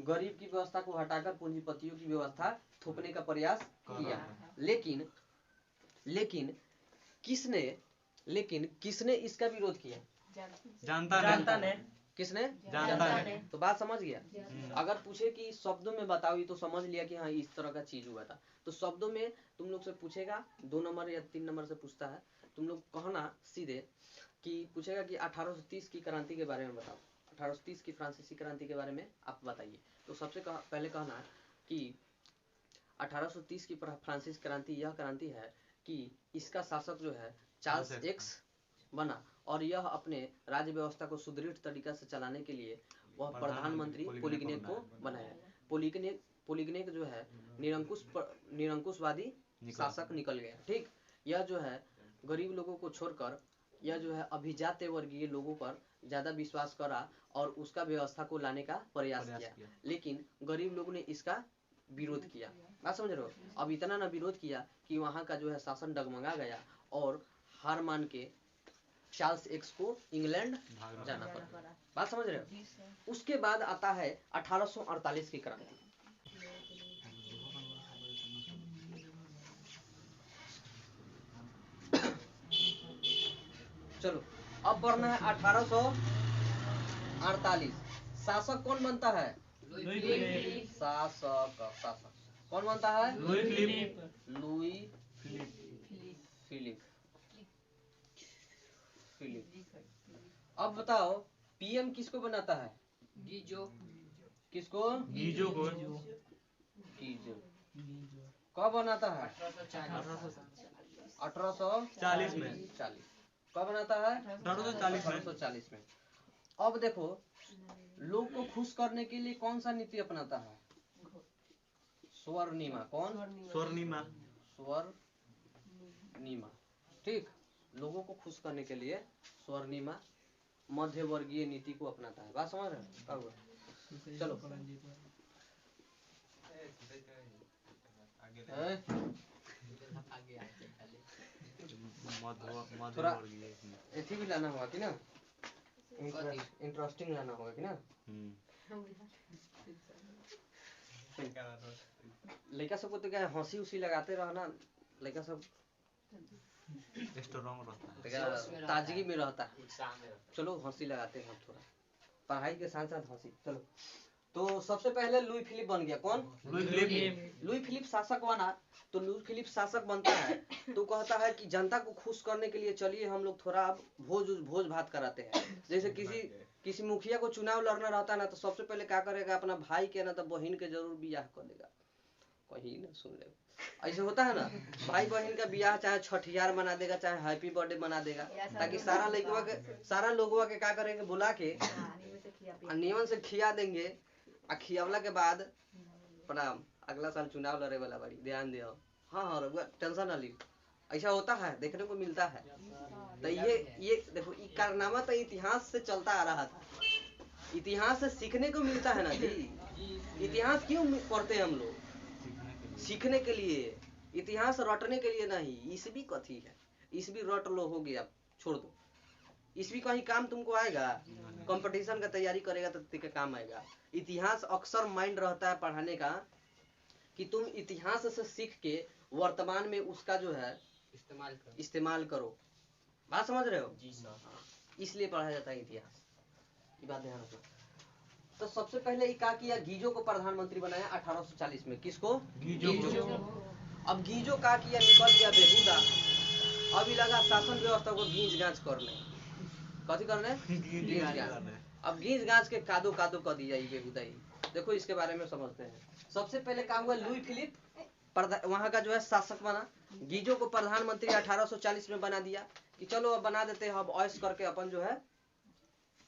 गरीब की व्यवस्था को हटाकर पूंजीपतियों की व्यवस्था थोपने का प्रयास किया। लेकिन किसने इसका विरोध किया? जनता ने। किसने? जनता ने। तो बात समझ गया। अगर पूछे कि शब्दों में बताओ तो समझ लिया कि हाँ इस तरह का चीज हुआ था। तो शब्दों में तुम लोग से पूछेगा 2 नंबर या 3 नंबर से पूछता है, तुम लोग कहना सीधे कि पूछेगा कि 1830 की क्रांति के बारे में बताओ, 1830 की फ्रांसीसी क्रांति के बारे में आप बताइए। तो सबसे पहले कहना कि 1830 की फ्रांसीसी क्रांति यह क्रांति है कि इसका शासक जो है चार्ल्स एक्स बना और यह अपने राज्य व्यवस्था को सुदृढ़ तरीका से चलाने के लिए वह प्रधानमंत्री पोलिगनेक को बनाया। पोलिगनेक जो है निरंकुशवादी शासक निकल गया। ठीक, यह जो है गरीब लोगों को छोड़कर यह जो है अभिजात वर्गीय लोगों पर ज्यादा विश्वास करा और उसका व्यवस्था को लाने का प्रयास किया। लेकिन गरीब लोगों ने इसका विरोध किया। बात समझ रहे हो? अब इतना ना विरोध किया कि वहां का जो है शासन डगमगा गया और हार मान के चार्ल्स एक्स को इंग्लैंड जाना पड़ा। बात समझ रहे हो? उसके बाद आता है 1848 की क्रांति। चलो अब बढ़ना है 1848। शासक कौन बनता है? शासक कौन बनता है? Louis Philippe. अब बताओ पीएम किसको बनाता है? किसको? गीजो को। गीजो। कब बनाता है? 1840 में। कब बनाता है? 1840 में। अब देखो लोग को खुश करने के लिए कौन सा नीति अपनाता है? स्वर्णिमा। कौन? स्वर्णिमा। ठीक, लोगों को खुश करने के लिए स्वर्णिमा मध्य वर्गीय नीति को अपनाता है। बात समझ रहे हैं? चलो थोड़ा ऐसी भी लाना होगा कि ना, इंटरेस्टिंग लाना होगा कि ना। लड़का सबको तो क्या हंसी उसी लगाते रहना, लड़का सब ताजगी में रहता है। चलो हंसी लगाते हैं थोड़ा, पढ़ाई के साथ साथ हंसी। चलो तो सबसे पहले लुई फिलिप बन गया। कौन? लुई फिलिप शासक बना। तो लुई फिलिप शासक बनता है तो कहता है कि जनता को खुश करने के लिए चलिए हम लोग थोड़ा अब भोज भात कराते हैं। जैसे किसी मुखिया को चुनाव लड़ना रहता है ना, तो सबसे पहले क्या करेगा, अपना भाई के ना तो बहन के जरूर बियाह कर देगा। कहीं ना सुन ले, ऐसे होता है ना, भाई बहन का बियाह चाहे छठियार मना देगा चाहे हैप्पी बर्थडे मना देगा, ताकि सारा लोगवा के क्या करेंगे, बुला के नियमन से खिया देंगे। आ खियावला के बाद प्रणाम, अगला साल चुनाव लड़े वाला बड़ी ध्यान दियो। हाँ टेंशन ना ली। ऐसा होता है, देखने को मिलता है। तो ये देखो ये कारनामा तो इतिहास से चलता आ रहा था। इतिहास से सीखने को मिलता है ना जी। इतिहास क्यों पढ़ते हैं हम लोग? सीखने के लिए, इतिहास रटने के लिए नहीं। ईसवी कथी है, ईसवी रट लो, हो गया, छोड़ दो। ईसवी का ही काम तुमको आएगा? कंपटीशन का तैयारी करेगा तो तेरे काम आएगा। इतिहास अक्सर माइंड रहता है पढ़ाने का कि तुम इतिहास से सीख के वर्तमान में उसका जो है इस्तेमाल करो। बात समझ रहे हो? जी सर। इसलिए पढ़ाया जाता है इतिहास की बात ध्यान रखना। तो सबसे पहले क्या किया, गीजो को प्रधानमंत्री बनाया 1840 में। किसको? गीजो। अब गीजो क्या किया, निकल गया बेहुदा। अभी लगा शासन व्यवस्था को गींच गांच करने। कथी करने? गींच गांच। अब गींच गांच के कादो कर दिया ये बेहुदा ही। देखो इसके बारे में समझते हैं। सबसे पहले क्या हुआ, लुई फिलिप वहां का जो है शासक बना। गीजो को प्रधानमंत्री 1840 में बना दिया कि चलो अब बना देते हैं, अब ऐश करके अपन जो है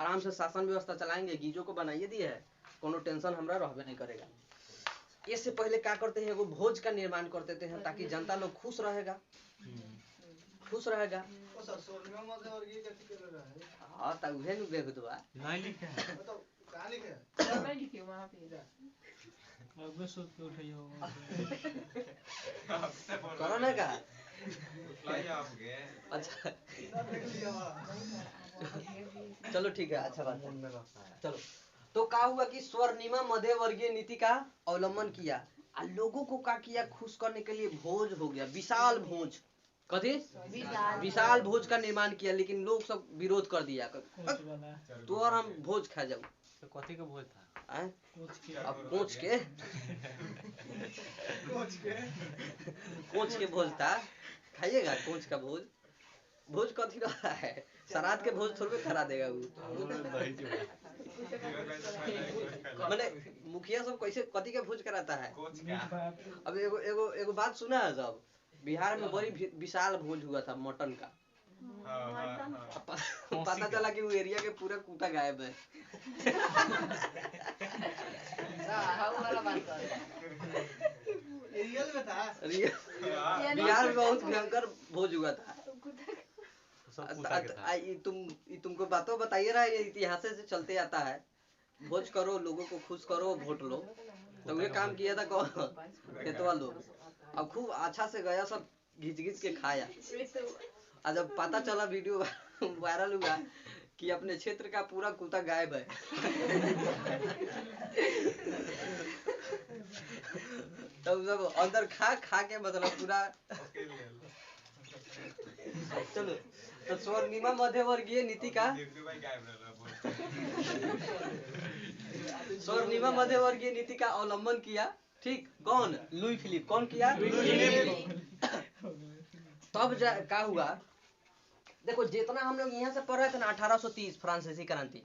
आराम से शासन व्यवस्था चलाएंगे। गीजो को बनाइए दिए है, कोनो टेंशन हमरा रहबे नहीं करेगा। इससे पहले क्या करते हैं, वो भोज का निर्माण कर देते हैं ताकि जनता लोग खुश रहेगा। हाँ तो उहे न बेहुदवा नहीं लिखा है। कहाँ लिखे हैं? अबे सोच के उठाइए कोरोना का अच्छा चलो ठीक है, अच्छा बात है। चलो तो का हुआ कि स्वर्णिमा मध्य वर्गीय नीति का अवलंबन किया और लोगों को का किया, खुश करने के लिए भोज हो गया, विशाल भोज, कथी विशाल भोज का निर्माण किया, लेकिन लोग सब विरोध कर दिया, तो और हम भोज खा जाऊ। तो कथी का भोज था? अब कोच के कोच के भोज था, खाइएगा कोच का भोज। भोज कथी रहा है, श्राद्ध के भोज थोड़े करा देगा वो। मैंने मुखिया सब कैसे कथी के भोज कराता है। अब एगो एगो एगो बात सुना है सब, बिहार में बड़ी विशाल भोज हुआ था मटन का। पता चला कि वो एरिया के पूरा कूटा गायब है। रियल में था। बिहार में बहुत भयंकर भोज हुआ था। तुमको बातों बताइए रहा है, इतिहास से चलते आता है। भोज करो, लोगों को खुश करो, वोट लो। तो ये काम किया था कौन, खेतवा लोग। अब खूब अच्छा से गया, सब घिच घिच के खाया। और जब पता चला, वीडियो वायरल हुआ कि अपने क्षेत्र का पूरा कुत्ता गायब है। तब सब अंदर खा खा के मतलब पूरा। चलो तो स्वर्णिमा मध्यवर्गीय नीति का स्वर्णिमा मध्यवर्गीय नीति का अवलंबन किया, ठीक। कौन? Louis Philippe. कौन किया? तब क्या हुआ, देखो जितना हम लोग यहाँ से पढ़ रहे थे ना, 1830 फ्रांसीसी क्रांति,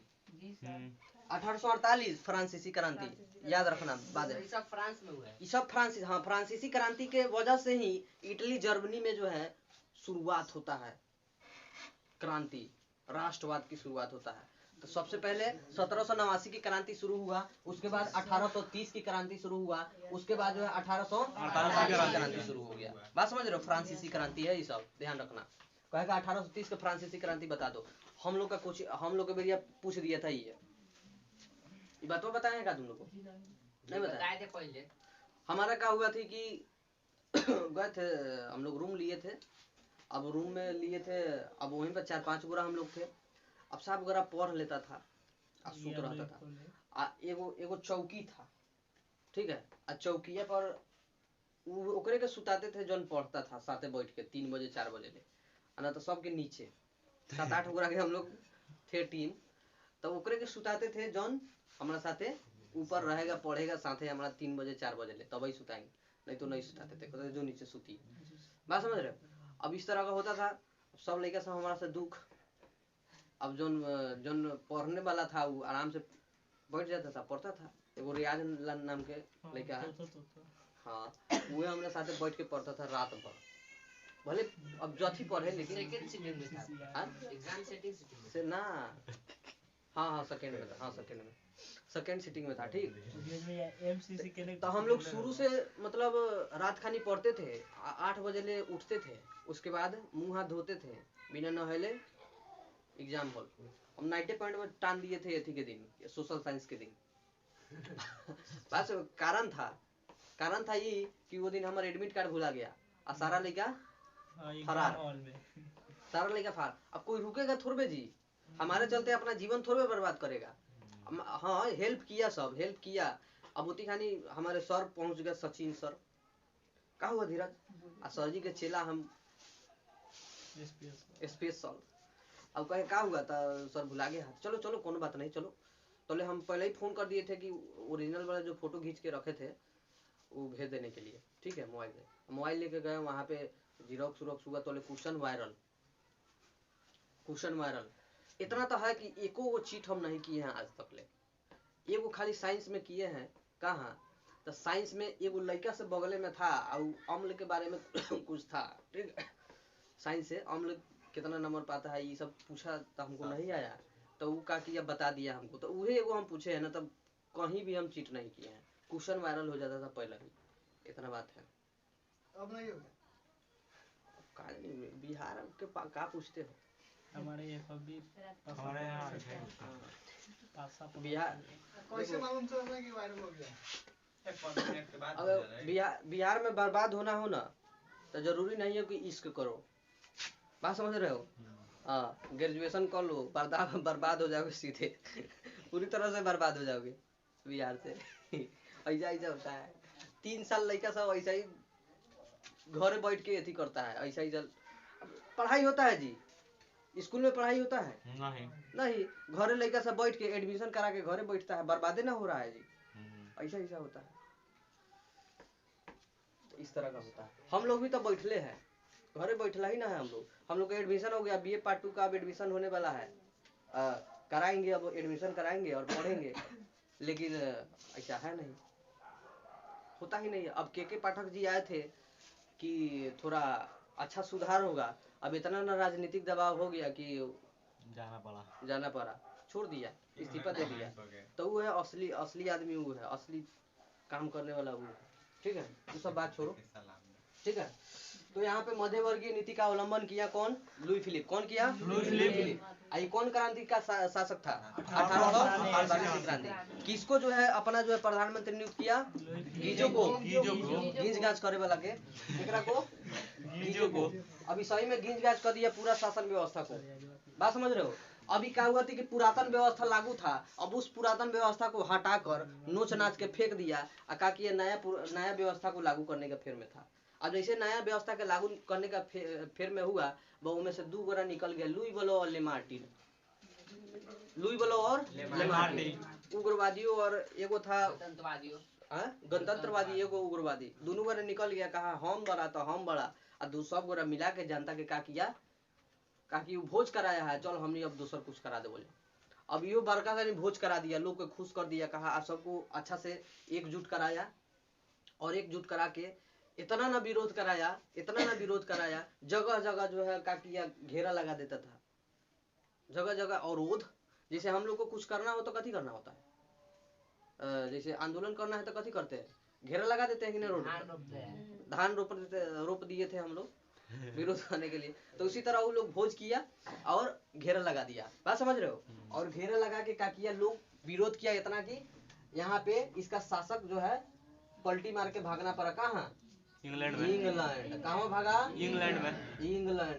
1848 फ्रांसीसी क्रांति, याद रखना बाद में। सब फ्रांस में हुआ है। ये सब फ्रांसीसी, हाँ फ्रांसीसी क्रांति के वजह से ही इटली जर्मनी में जो है शुरुआत होता है क्रांति, राष्ट्रवाद की शुरुआत होता है। तो सबसे पहले 1789 की क्रांति शुरू हुआ, उसके बाद 1830 की क्रांति शुरू हुआ, उसके बाद जो है 1848 की क्रांति शुरू हो गया। बात समझ रहे हो, फ्रांसीसी क्रांति है ये सब, ध्यान रखना। कहेगा 1830 का फ्रांसीसी क्रांति बता दो, हम लोग का कुछ, हम लोग के बेरिया पूछ दिया था ये बात वो बताएगा तुम लोग को? नहीं बताया थे पहले। हमारा क्या हुआ थी कि गए थे हम लोग, रूम लिए थे। अब रूम में लिए थे, अब वहीं पर 4-5 गोरा हम लोग थे। अब सब गोरा पढ़ लेता था और सूत रहता था। एगो चौकी था, ठीक है। और चौकिया पर ओकरे के सुताते थे जौन पढ़ता था साथे बैठ के 3 बजे 4 बजे ले, ना तो सबके नीचे 7-8 गोरा के हम लोग थे टीम। तो ओकरे के सुताते थे जौन हमारा साथे ऊपर रहेगा, पढ़ेगा साथे हमारा 3 बजे 4 बजे ले, तभी सुताएंगे, नहीं तो नहीं सुताते थे, कहते जो नीचे सुती। बात समझ रहे हो? अब इस तरह का होता था, सब लड़का सब हमारा से दुख। अब जोन पढ़ने वाला था वो आराम से बैठ जाता था, पढ़ता था। एगो रियाज नाम के लड़का है, हाँ वो हमारे साथे बैठ के पढ़ता था रात भर। भले अब जथी पढ़े, लेकिन सेकंड सिटिंग में था। एग्जाम सेटिंग सिटिंग से ना, हाँ सेकंड में था, हाँ सेकंड सिटिंग में था, ठीक। तो हम लोग शुरू से मतलब रात खानी पढ़ते थे, 8 बजे ले उठते थे, उसके बाद मुंह हाथ धोते थे, बिना नहले एग्जाम हॉल। हम 90 पॉइंट में टान दिए थे एथी के दिन, सोशल साइंस के दिन। बस कारण था ये कि वो दिन हमारा एडमिट कार्ड भुला गया और सारा लड़का फरार, सारा लड़का फरार। अब कोई रुकेगा थोड़े जी, हमारे चलते अपना जीवन थोड़े बर्बाद करेगा। हाँ हेल्प किया, सब हेल्प किया। अब उती खानी हमारे सर पहुंच गए, सचिन सर। क्या हुआ धीरज? सर जी के चेला हम स्पेशल। अब कहे क्या हुआ था सर, भुला गया। चलो चलो कोनो बात नहीं, चलो तो हम पहले ही फोन कर दिए थे कि ओरिजिनल वाला जो फोटो खींच के रखे थे वो भेज देने के लिए, ठीक है। मोबाइल लेके गए, वहाँ पे जीरोक्स हुआ तो क्वेश्चन वायरल। इतना तो है कि एको वो चीट हम नहीं किए हैं आज तक ले। एगो खाली साइंस में किए हैं। कहाँ? तो साइंस में एगो लड़का से बगले में था और अम्ल के बारे में कुछ था, ठीक है। साइंस से अम्ल कितना नंबर पाता है ये सब पूछा, तो हमको नहीं आया, तो वो का किया बता दिया हमको। तो वही एगो हम पूछे हैं ना, तब कहीं भी हम चीट नहीं किए हैं। क्वेश्चन वायरल हो जाता था पहले ही, इतना बात है। अब नहीं होगा। बिहार के का पूछते हो? हमारे यहाँ बिहार कैसे मालूम चला कि वायरल हो गया? अगर बिहार में बर्बाद होना हो ना तो जरूरी नहीं है कि इश्क करो। बात समझ रहे हो? हाँ, ग्रेजुएशन कर लो, बर्बाद हो जाओगे सीधे पूरी तरह से बर्बाद हो जाओगे बिहार से ऐसा ऐसा होता है। 3 साल लड़का सब ऐसा ही घर बैठ के एथी करता है, ऐसा ही पढ़ाई होता है जी, स्कूल में पढ़ाई होता है नहीं, घरे लड़का सब बैठ के एडमिशन करा के घरे बैठता है, बर्बादे ना हो रहा है जी। ऐसा ऐसा होता है, तो इस तरह का होता है। हम लोग भी तो बैठले हैं, घरे बैठला ही ना है हम लोग का एडमिशन हो गया, BA पार्ट 2 का अब एडमिशन होने वाला है, कराएंगे, अब एडमिशन कराएंगे और पढ़ेंगे, लेकिन ऐसा है नहीं, होता ही नहीं है। अब के पाठक जी आए थे कि थोड़ा अच्छा सुधार होगा, अब इतना ना राजनीतिक दबाव हो गया कि जाना पड़ा, छोड़ दिया, इस्तीफा दे दिया। तो वो है असली आदमी, वो है असली काम करने वाला, वो है। ठीक है, वो सब बात छोड़ो, ठीक है। तो यहाँ पे मध्यवर्गीय नीति का अवलंबन किया कौन? Louis Philippe. कौन किया? Louis Philippe. आई कौन क्रांति का शासक था? 1848 क्रांति। किसको जो है अपना जो है प्रधानमंत्री नियुक्त किया? गीजो को। गींज गांच करे वाला के एकरा को गीजो को। अभी सही में गींज गांच कर दिया पूरा शासन व्यवस्था को। बात समझ रहे हो? अभी क्या हुआ थी कि पुरातन व्यवस्था लागू था, अब उस पुरातन व्यवस्था को हटाकर नोच नाच के फेंक दिया, कहा कि ये नया व्यवस्था को लागू करने के फेर में था। अब जैसे नया व्यवस्था के लागू करने का फेर में हुआ, वो में से 2 गोरा निकल गया, लुई ब्लो और लेमार्टिन। लुई ब्लो और लेमार्टिन उग्रवादियों, और एगो था गणतंत्रवादी, एगो उग्रवादी। दोनों गोरा निकल गया, कहा हम बड़ा तो हम बड़ा, और सब गोरा मिला के जनता के का किया, कहा कि भोज कराया है, चल हमने अब दूसर कुछ करा दे बोले। अब यो बड़का सा भोज करा दिया, लोग को खुश कर दिया, कहा आप सबको अच्छा से एकजुट कराया, और एकजुट करा के इतना ना विरोध कराया, जगह जगह जो है का किया, घेरा लगा देता था, जगह जगह अवरोध। जैसे हम लोग को कुछ करना हो तो कथी करना होता है, जैसे आंदोलन करना है तो कथी करते हैं, घेरा लगा देते हैं कि नहीं, रोड धान रोप दिए थे हम लोग विरोध करने के लिए। तो उसी तरह वो लोग भोज किया और घेरा लगा दिया। बात समझ रहे हो? और घेरा लगा के क्या किया, लोग विरोध किया इतना कि यहाँ पे इसका शासक जो है पलटी मार के भागना पड़ा। कहाँ? इंग्लैंड। कहाँ भागा? इंग्लैंड।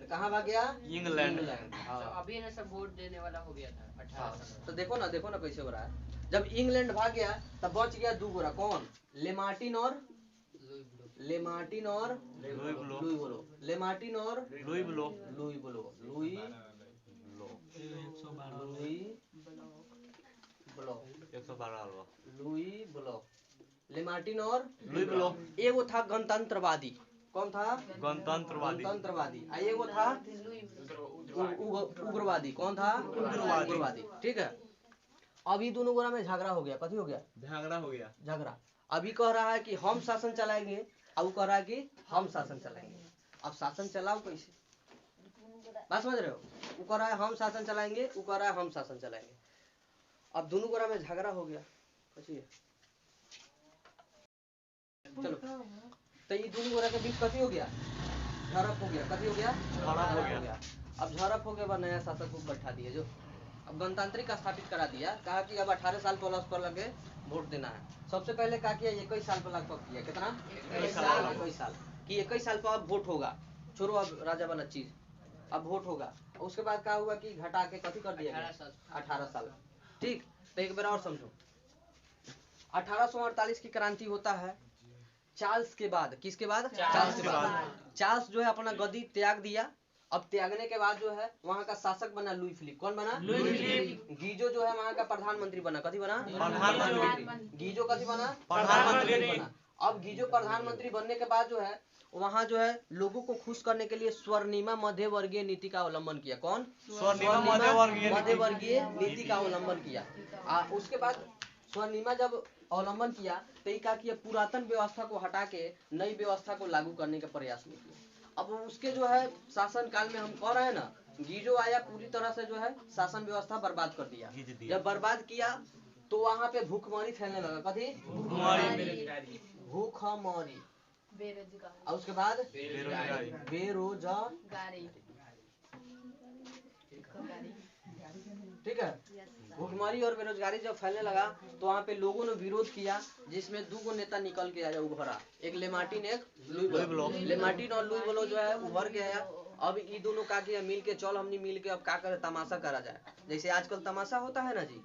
कहाँ भाग गया? इंग्लैंड। अभी ना सब वोट देने वाला हो गया था 18 तो देखो ना कैसे हो रहा है। जब इंग्लैंड भाग गया तब बच गया 2 गोरा, कौन? लेमार्टिन और लुई ब्लो। लेमार्टिन और लुई ब्लो। लेमार्टिन और लुई ब्लो। एगो था गणतंत्रवादी। कौन था? गणतंत्रवादी। एगो था उग्रवादी। कौन था? उग्रवादी। ठीक है, अभी दोनों गोरा में झगड़ा हो गया। कथी हो गया? झगड़ा। अभी कह रहा है कि हम शासन चलाएंगे, अब वो कह रहा है कि हम शासन चलाएंगे। अब शासन चलाओ कैसे? बात समझ रहे हो? वो कह रहा है हम शासन चलाएंगे, वो कह रहा है हम शासन चलाएंगे। अब दोनों गोरा में झगड़ा हो गया। चलो, तो ये दोनों गोरा के बीच कथी हो गया? झड़प हो गया। कथी हो गया? झड़प हो गया। अब झड़प हो गया, बाद नया शासक को बैठा दिया, जो अब गणतांत्रिक स्थापित करा दिया। कहा कि अब 18 साल प्लस पर लगे वोट देना है। सबसे पहले क्या किया, 21 साल पर लगभग किया। कितना? 21 साल कि 21 साल पर अब वोट होगा। छोड़ो अब राजा वाला चीज, अब वोट होगा। उसके बाद क्या हुआ कि घटा के कथी कर दिया? 18 साल। ठीक, तो एक बार और समझो। 1848 की क्रांति होता है चार्ल्स के बाद। किसके बाद? चार्ल्स के बाद। चार्ल्स जो है अपना गद्दी त्याग दिया। अब त्यागने के बाद जो है वहाँ का शासक बना लुई फिलिप। कौन बना? Louis Philippe. गीजो जो है वहाँ का प्रधानमंत्री बना। कथी बना? प्रधानमंत्री। गीजो कथी बना? प्रधानमंत्री बना। अब गीजो प्रधानमंत्री बनने के बाद जो है वहाँ जो है लोगों को खुश करने के लिए स्वर्णिमा मध्यवर्गीय नीति का अवलंबन किया। कौन? स्वर्णिमा मध्यवर्गीय नीति का अवलंबन किया। उसके बाद स्वर्णिमा जब अवलंबन किया तो क्या किया, पुरातन व्यवस्था को हटा के नई व्यवस्था को लागू करने का प्रयास में किया। अब उसके जो है शासन काल में हम कह रहे हैं ना, गीजो आया, पूरी तरह से जो है शासन व्यवस्था बर्बाद कर दिया। जब बर्बाद किया तो वहाँ पे भूखमरी फैलने लगा। कथी? भूखमरी। और उसके बाद बेरोजगारी। ठीक है, भूखमरी और बेरोजगारी जब फैलने लगा तो वहाँ पे लोगों ने विरोध किया, जिसमें 2 नेता निकल के आया उभरा, एक लेमार्टिन एक लुई ब्लो। लेमार्टिन और लुई ब्लो जो है उभर के आया। अब ये दोनों का किया मिल के, चल हमने मिल के अब क्या करे, तमाशा करा जाए। जैसे आजकल तमाशा होता है ना जी,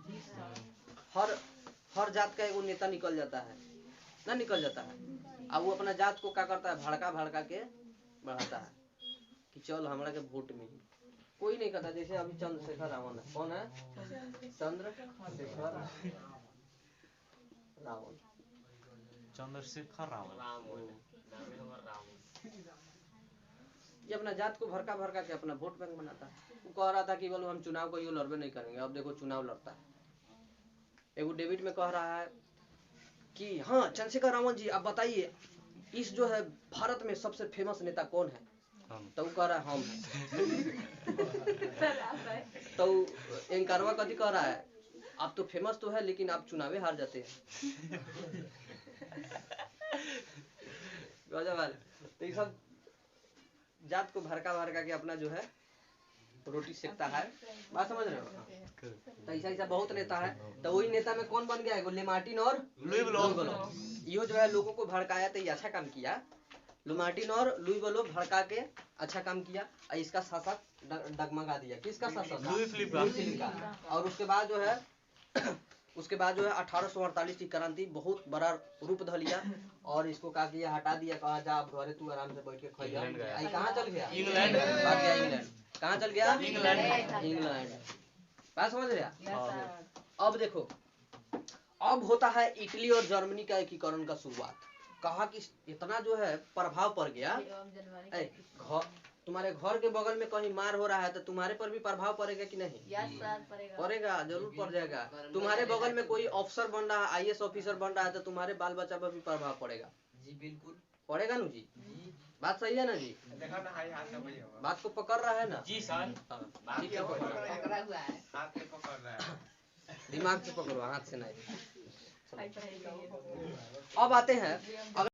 हर जात का एगो नेता निकल जाता है ना, निकल जाता है। अब वो अपना जात को क्या करता है, भड़का के बढ़ाता है कि चल हमारा के वोट मिली। कोई नहीं करता। जैसे अभी चंद्रशेखर रावण है, कौन है? चंद्रशेखर रावण। चंद्रशेखर रावण ये अपना जात को भड़का के अपना वोट बैंक बनाता है। वो कह रहा था कि बोलो हम चुनाव को लड़बे नहीं करेंगे, अब देखो चुनाव लड़ता है। एगो डेविड में कह रहा है कि हाँ चंद्रशेखर रावण जी आप बताइए इस जो है भारत में सबसे फेमस नेता कौन है? तो वो कह रहा है हम हैं। तो एंकरवा कथी कह रहा है, आप तो फेमस तो है लेकिन आप चुनावे हार जाते हैं। गजब वाले। तो ये सब जात को भड़का के अपना जो है रोटी सेकता है। बात समझ रहे हो? तो ऐसा बहुत नेता है। तो वही नेता में कौन बन गया है? लेमार्टिन और लुई ब्लो। यो जो है लोगों को भड़काया, तो ये अच्छा काम किया। लेमार्टिन और लुई ब्लो भड़का के अच्छा काम किया, और इसका शासक डगमगा दिया। किसका शासक? लुई फिलिप का। और उसके बाद जो है 1848 की क्रांति बहुत बड़ा रूप धर लिया, और इसको क्या किया, हटा दिया। कहा जा अब घरे तू आराम से बैठ के खाइए। कहाँ चल गया? इंग्लैंड। कहाँ चल गया? इंग्लैंड। बात समझ रहे? अब देखो, अब होता है इटली और जर्मनी का एकीकरण का शुरुआत। कहा कि इतना जो है प्रभाव पड़ गया, तुम्हारे घर के बगल में कहीं मार हो रहा है तो तुम्हारे पर भी प्रभाव पड़ेगा कि नहीं? पड़ेगा, जरूर पड़ जाएगा। तुम्हारे बगल में कोई अफसर बन रहा है, IAS ऑफिसर बन रहा है, तो तुम्हारे बाल बच्चा पर भी प्रभाव पड़ेगा। जी बिल्कुल पड़ेगा ना जी? बात सही है ना जी? देखा ना, हाई हाथ में भैया बात को पकड़ रहा है ना? जी सर। ठीक है, पकड़ा हुआ है, हाथ में पकड़ रहा है। दिमाग से पकड़ो, हाथ से नहीं। अब आते हैं